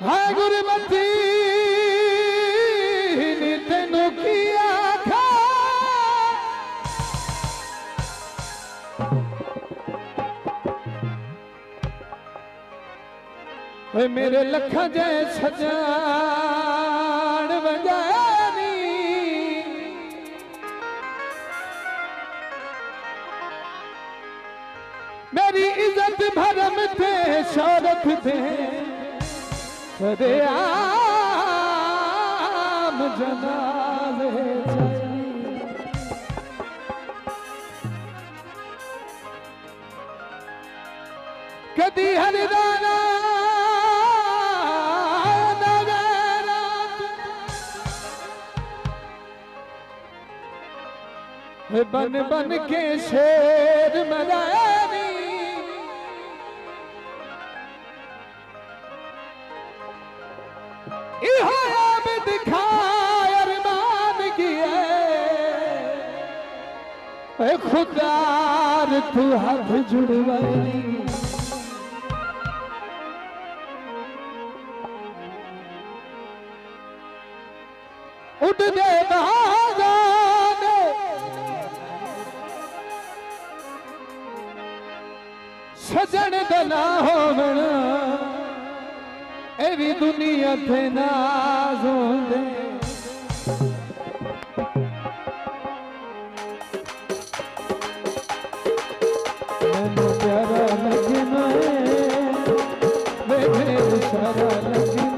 हाय गुरमती ने तेनों की आखा ओए मेरे लखा जय सजान वजानी मेरी इज्जत भरम थे शौरत थे सरेआम जनाज़े कदी हरदाना बन बन के शेर मरानी दिखाए अरमान किए खुदार तू हाथ जुड़वाई उड़ दे बहाने सजन दना होवना एवी दुनिया थे नाज होंदे मैनू प्यारा लगना वे मेरे सारा लगना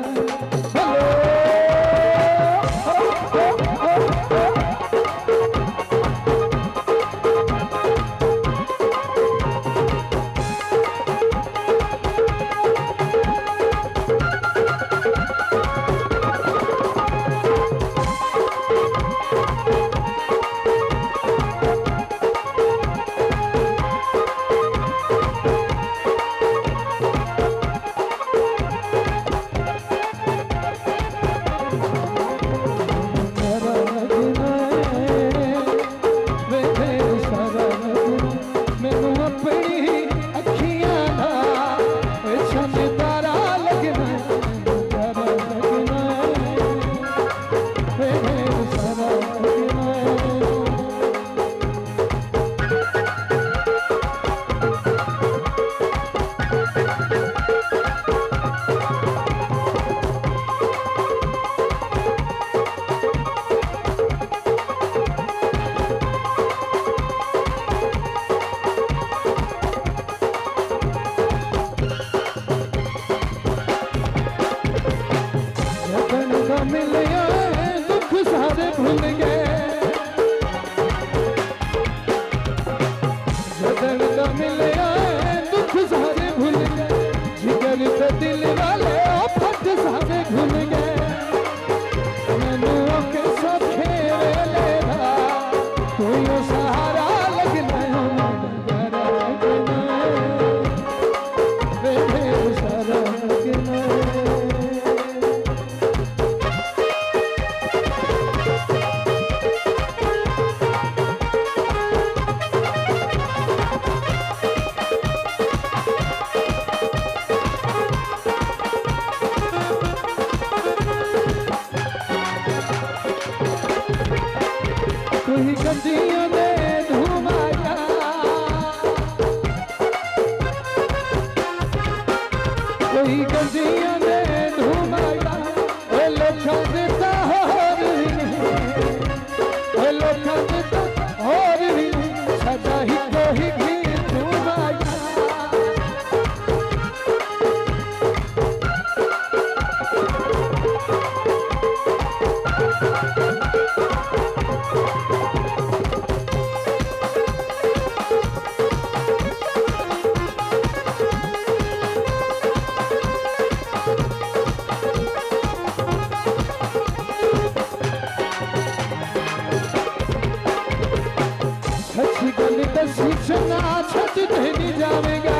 रसी चना छत नहीं जावेगा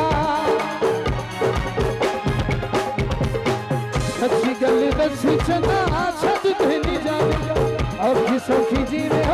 सच्ची गल रसी चना छत नहीं जावेगा और सखी जी में